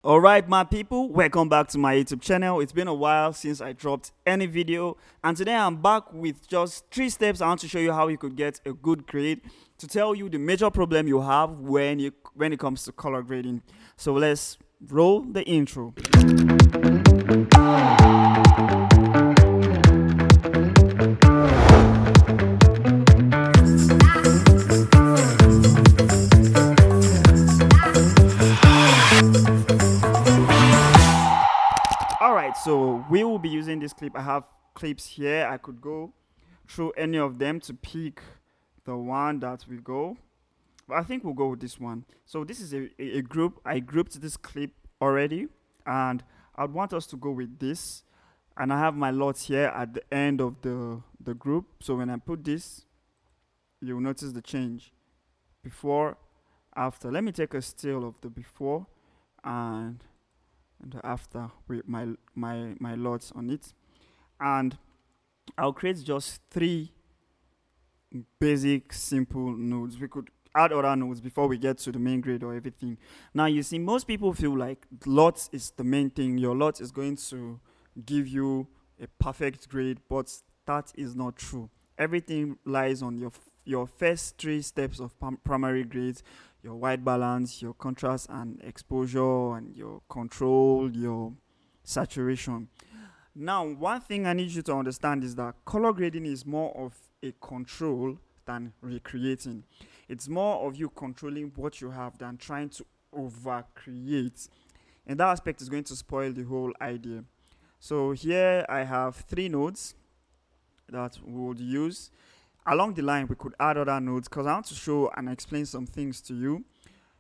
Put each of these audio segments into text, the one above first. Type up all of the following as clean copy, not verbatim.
All right, my people, welcome back to my YouTube channel. It's been a while since I dropped any video, and today I'm back with just 3 steps I want to show you how you could get a good grade, to tell you the major problem you have when it comes to color grading. So let's roll the intro. All right, so we will be using this clip. I have clips here. I could go through any of them to pick the one that we go. But I think we'll go with this one. So this is a group. I grouped this clip already, and I'd want us to go with this. And I have my lots here at the end of the group. So when I put this, you'll notice the change. Before, after. Let me take a still of the before and the after with my lots on it. And I'll create just 3 basic simple nodes. We could add other nodes before we get to the main grade or everything. Now you see, most people feel like lots is the main thing. Your lot is going to give you a perfect grade, but that is not true. Everything lies on your first 3 steps of primary grades: your white balance, your contrast and exposure, and your control, your saturation. Now, one thing I need you to understand is that color grading is more of a control than recreating. It's more of you controlling what you have than trying to over create. And that aspect is going to spoil the whole idea. So here I have 3 nodes that we would use. Along the line, we could add other nodes because I want to show and explain some things to you.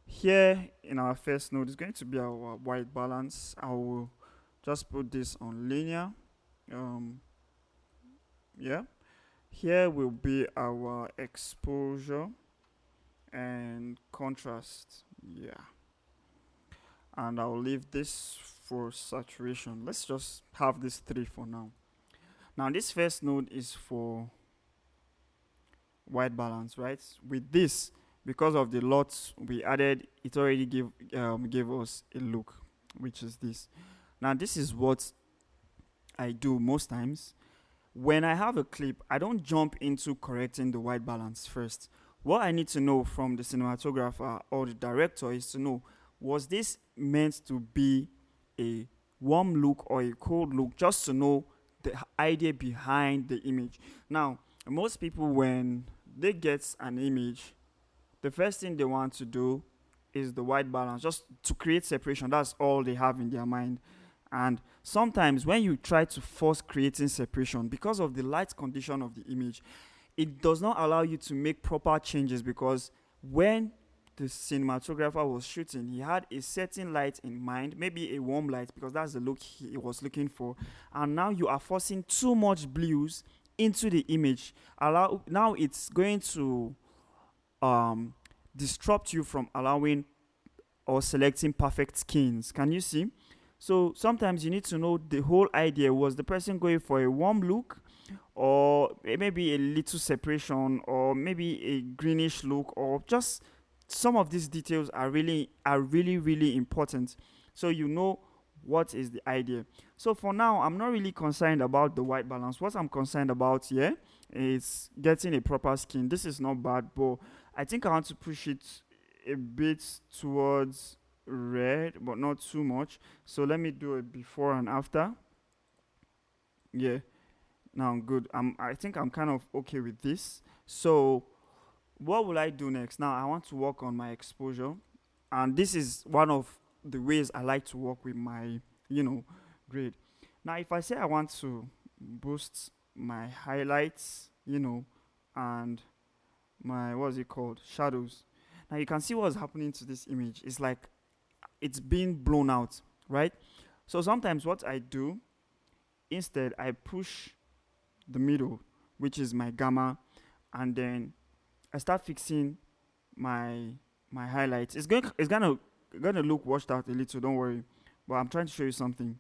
Here in our first node is going to be our white balance. I will just put this on linear. Yeah. Here will be our exposure and contrast. Yeah. And I'll leave this for saturation. Let's just have this 3 for now. Now this first node is for white balance, right? With this, because of the lots we added, it already gave us a look, which is this. Now this is what I do most times. When I have a clip, I don't jump into correcting the white balance first. What I need to know from the cinematographer or the director is to know, was this meant to be a warm look or a cold look, just to know the idea behind the image. Now, most people, when they get an image, the first thing they want to do is the white balance, just to create separation. That's all they have in their mind. And sometimes when you try to force creating separation, because of the light condition of the image, it does not allow you to make proper changes, because when the cinematographer was shooting, he had a certain light in mind, maybe a warm light, because that's the look he was looking for. And now you are forcing too much blues into the image. Now it's going to disrupt you from allowing or selecting perfect skins. Can you see? So sometimes you need to know the whole idea. Was the person going for a warm look, or maybe a little separation, or maybe a greenish look, or just some of these details are really important, so you know what is the idea. So for now, I'm not really concerned about the white balance. What I'm concerned about here is getting a proper skin. This is not bad, but I think I want to push it a bit towards red, but not too much. So let me do it before and after. Yeah, now I'm good. I think I'm kind of okay with this. So what will I do next? Now I want to work on my exposure, and this is one of the ways I like to work with my grade. Now if I say I want to boost my highlights, and my, what's it called, shadows. Now you can see what's happening to this image. It's like it's being blown out, right? So sometimes what I do, instead I push the middle, which is my gamma, and then I start fixing my highlights. It's gonna look washed out a little, don't worry. But I'm trying to show you something,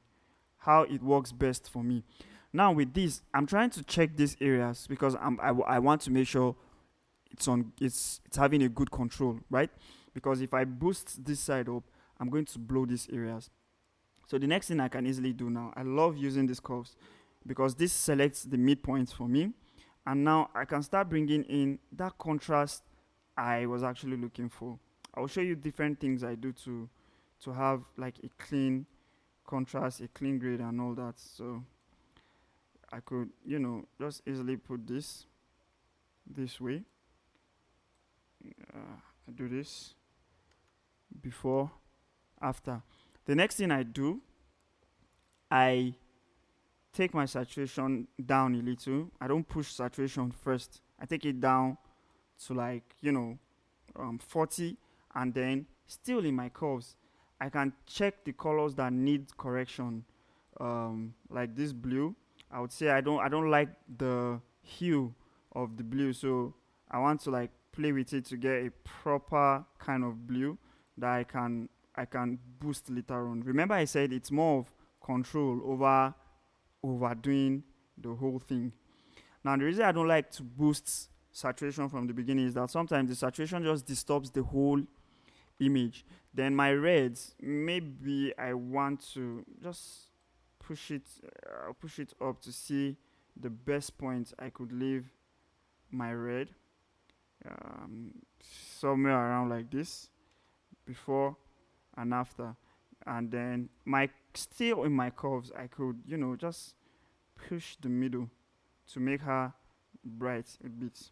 how it works best for me. Now with this, I'm trying to check these areas because I want to make sure it's having a good control, right? Because if I boost this side up I'm going to blow these areas. So the next thing I can easily do now, I love using these curves because this selects the midpoints for me. And now I can start bringing in that contrast I was actually looking for. I'll show you different things I do to have like a clean contrast, a clean grade and all that. So I could, just easily put this way. I do this before, after. The next thing I do, I take my saturation down a little. I don't push saturation first. I take it down to like 40, and then still in my curves I can check the colors that need correction, like this blue. I would say I don't like the hue of the blue, so I want to like play with it to get a proper kind of blue that I can boost later on. Remember I said it's more of control over overdoing the whole thing. Now, the reason I don't like to boost saturation from the beginning is that sometimes the saturation just disturbs the whole image. Then my reds, maybe I want to just push it up to see the best point I could leave my red, somewhere around like this, before and after. And then still in my curves, I could, just push the middle to make her bright a bit.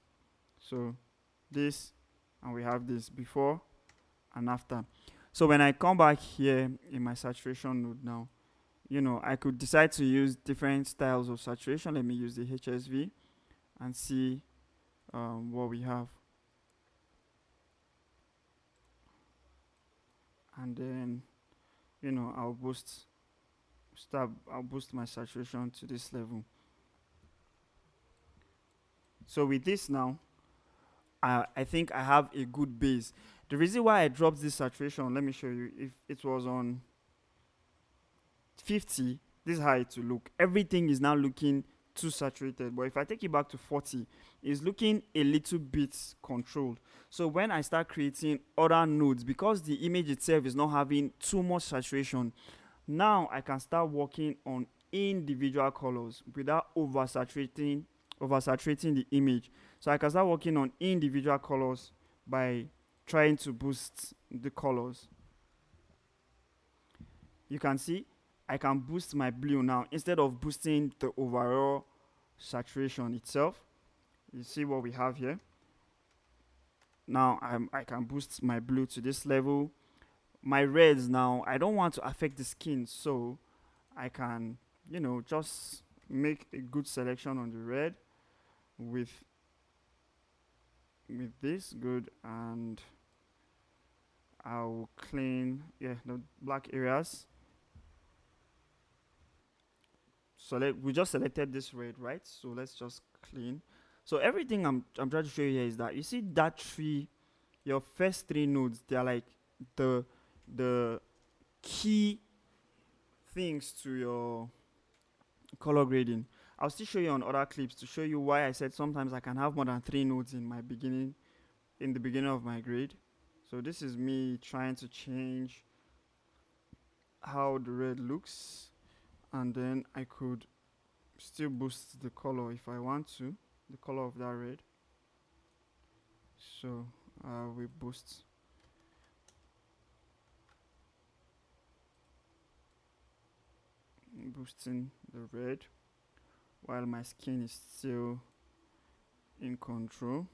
So this, and we have this before and after. So when I come back here in my saturation node now, I could decide to use different styles of saturation. Let me use the HSV and see what we have. And then, I'll boost my saturation to this level. So with this now, I think I have a good base. The reason why I dropped this saturation, let me show you. If it was on 50, this is how it will look. Everything is now looking too saturated. But if I take it back to 40, it's looking a little bit controlled. So when I start creating other nodes, because the image itself is not having too much saturation, now I can start working on individual colors without oversaturating the image. So I can start working on individual colors by trying to boost the colors. You can see I can boost my blue now instead of boosting the overall saturation itself. You see what we have here. Now I can boost my blue to this level. My reds now, I don't want to affect the skin, so I can, just make a good selection on the red with this good, and I'll clean the black areas. So we just selected this red, right? So let's just clean. So everything I'm trying to show you here is that you see that tree, your first three nodes, they are like the key things to your color grading. I'll still show you on other clips to show you why I said sometimes I can have more than 3 nodes in the beginning of my grade. So this is me trying to change how the red looks, and then I could still boost the color if I want to, the color of that red. So we boosting the red while my skin is still in control.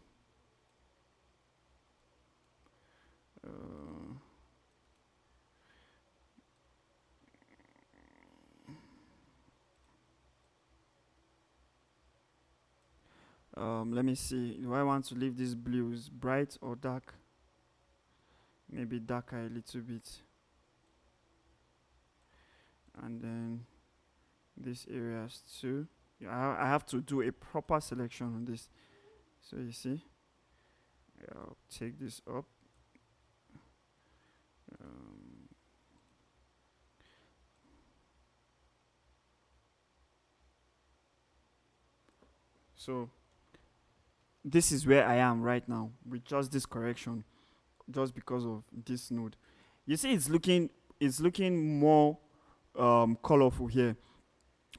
Let me see. Do I want to leave these blues bright or dark? Maybe darker a little bit. And then these areas too. I have to do a proper selection on this. So you see, I'll take this up. So this is where I am right now with just this correction, just because of this node. You see, it's looking more colorful here.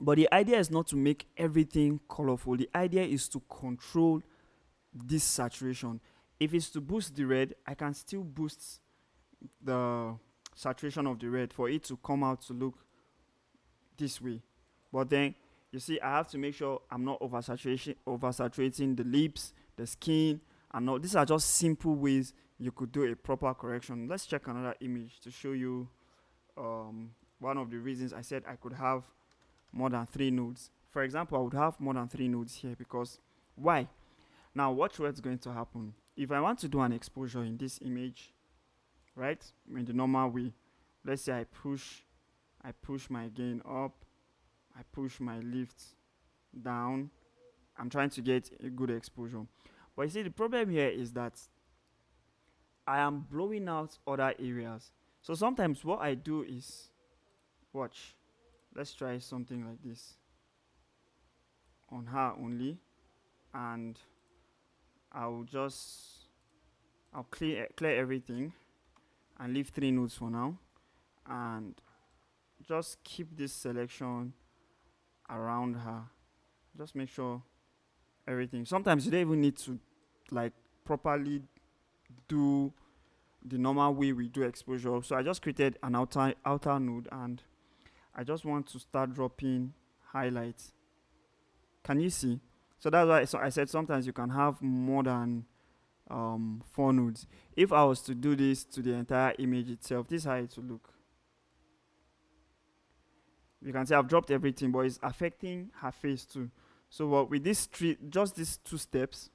But the idea is not to make everything colorful. The idea is to control this saturation. If it's to boost the red, I can still boost the saturation of the red for it to come out to look this way. But then you see, I have to make sure I'm not oversaturating the lips, the skin, and all. These are just simple ways you could do a proper correction. Let's check another image to show you one of the reasons I said I could have more than 3 nodes. For example, I would have more than 3 nodes here because why? Now watch what's going to happen. If I want to do an exposure in this image, right, in the normal way, let's say I push my gain up, I push my lift down. I'm trying to get a good exposure. But you see, the problem here is that I am blowing out other areas. So sometimes what I do is, watch, let's try something like this on her only, and I'll clear everything and leave 3 nodes for now, and just keep this selection around her. Just make sure everything. Sometimes you don't even need to like properly do the normal way we do exposure. So I just created an outer node, and I just want to start dropping highlights. Can you see? So that's why I said sometimes you can have more than 4 nodes. If I was to do this to the entire image itself, this is how it will look. You can see I've dropped everything, but it's affecting her face too. So with this just these 2 steps,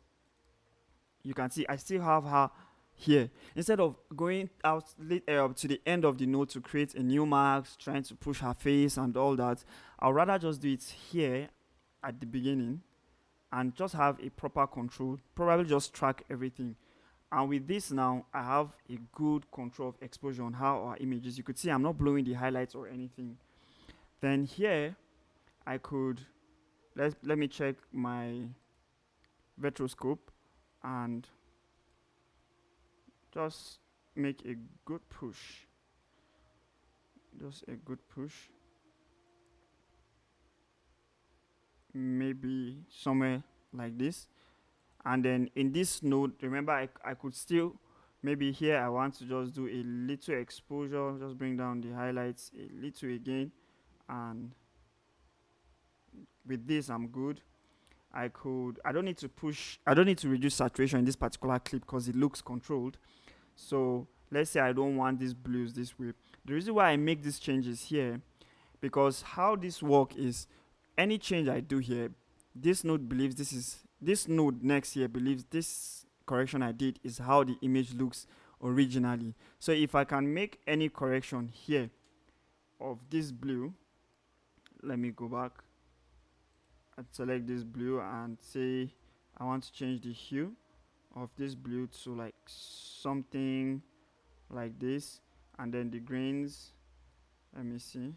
you can see I still have her here. Instead of going out to the end of the node to create a new mask, trying to push her face and all that, I'd rather just do it here at the beginning and just have a proper control, probably just track everything. And with this now, I have a good control of exposure on how our images. You could see I'm not blowing the highlights or anything. Then here, I could, let me check my Vetroscope and just make a good push. Just a good push. Maybe somewhere like this. And then in this node, remember I could still, maybe here I want to just do a little exposure, just bring down the highlights a little again, and with this I'm good. I don't need to reduce saturation in this particular clip because it looks controlled. So let's say I don't want these blues this way. The reason why I make these changes here, because how this work is, any change I do here, this node next here believes this correction I did is how the image looks originally. So if I can make any correction here of this blue, let me go back and select this blue and say I want to change the hue of this blue to like something like this, and then the greens, let me see,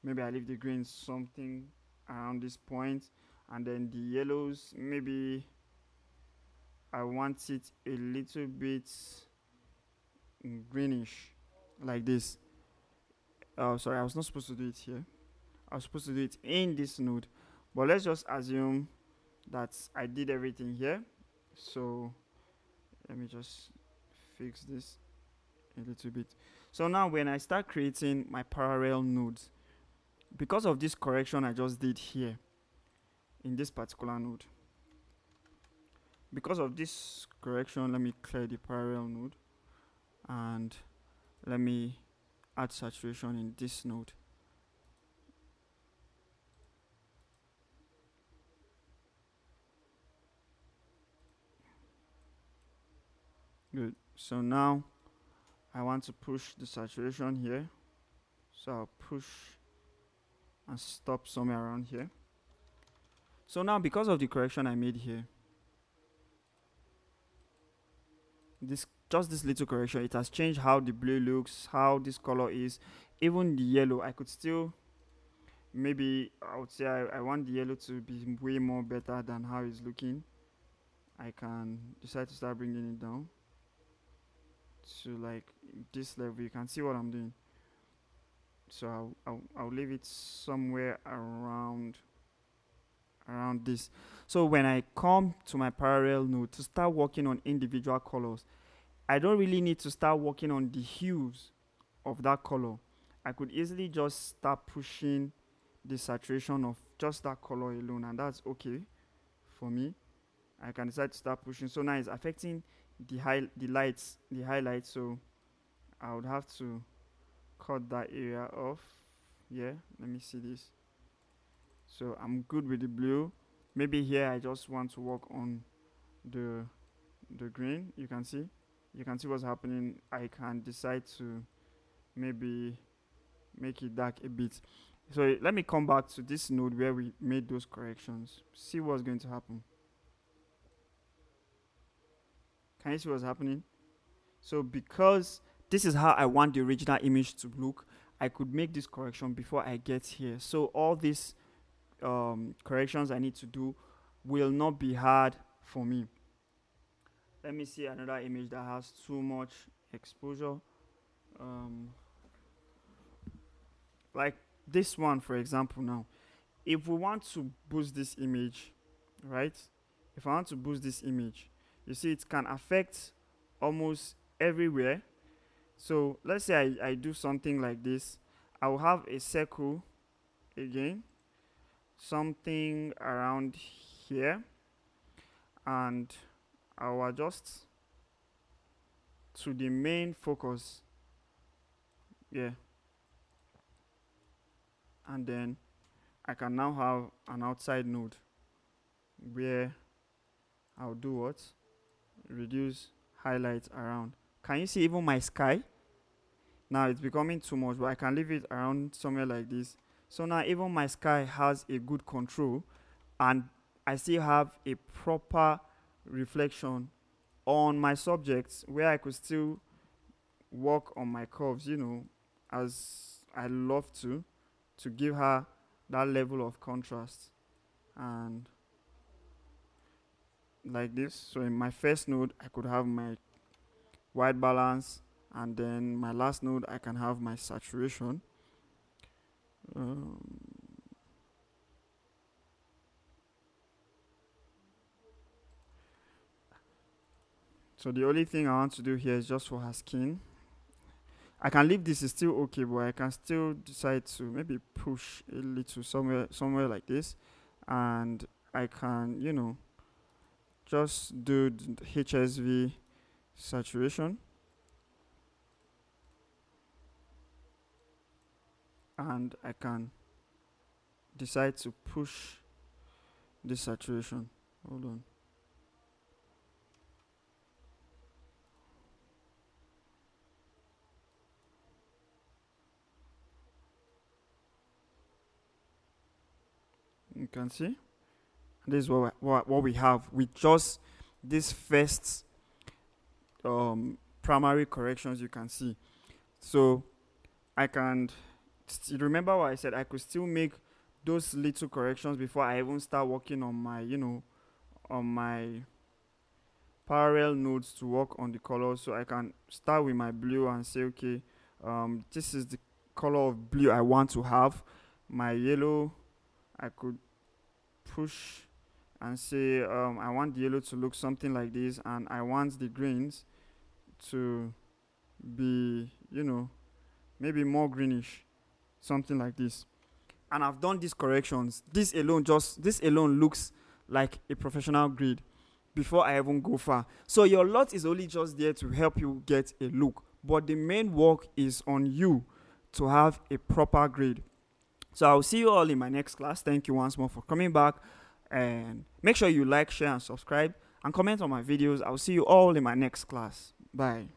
maybe I leave the greens something around this point, and then the yellows, maybe I want it a little bit greenish like this. Sorry, I was not supposed to do it here. I was supposed to do it in this node, but let's just assume that I did everything here. So let me just fix this a little bit. So now when I start creating my parallel nodes, because of this correction I just did here in this particular node, because of this correction, let me clear the parallel node and let me add saturation in this node. Good. So now I want to push the saturation here. So I'll push and stop somewhere around here. So now because of the correction I made here, this little correction, it has changed how the blue looks, how this color is, even the yellow. I could still, maybe I would say I want the yellow to be way more better than how it's looking. I can decide to start bringing it down to like this level. You can see what I'm doing. So I'll leave it somewhere around this. So when I come to my parallel node to start working on individual colors, I don't really need to start working on the hues of that color. I could easily just start pushing the saturation of just that color alone, and that's okay for me. I can decide to start pushing. So now it's affecting the highlights. So I would have to cut that area off. Yeah, let me see this. So I'm good with the blue. Maybe here I just want to work on the green. You can see what's happening. I can decide to maybe make it dark a bit. So let me come back to this node where we made those corrections. See what's going to happen. Can you see what's happening? So because this is how I want the original image to look, I could make this correction before I get here. So all these corrections I need to do will not be hard for me. Let me see another image that has too much exposure. Like this one, for example. Now, if we want to boost this image, right? If I want to boost this image, you see it can affect almost everywhere. So let's say I do something like this. I will have a circle again, something around here, and I'll adjust to the main focus. Yeah. And then I can now have an outside node where I'll do what? Reduce highlights around. Can you see even my sky? Now it's becoming too much, but I can leave it around somewhere like this. So now even my sky has a good control, and I still have a proper reflection on my subjects where I could still work on my curves, as I love to give her that level of contrast. And like this. So in my first node I could have my white balance, and then my last node I can have my saturation. So the only thing I want to do here is just for her skin. I can leave this, is still okay, but I can still decide to maybe push a little somewhere like this, and I can just do the HSV saturation, and I can decide to push this saturation. Hold on. You can see this is what we have with just this first primary corrections. You can see. So I can remember what I said. I could still make those little corrections before I even start working on my on my parallel nodes to work on the colors. So I can start with my blue and say, okay, this is the color of blue I want to have. My yellow, I could push and say I want the yellow to look something like this, and I want the greens to be maybe more greenish, something like this. And I've done these corrections. This alone looks like a professional grid before I even go far. So your LUT is only just there to help you get a look, but the main work is on you to have a proper grid. So I'll see you all in my next class. Thank you once more for coming back, and make sure you like, share, and subscribe, and comment on my videos. I'll see you all in my next class. Bye.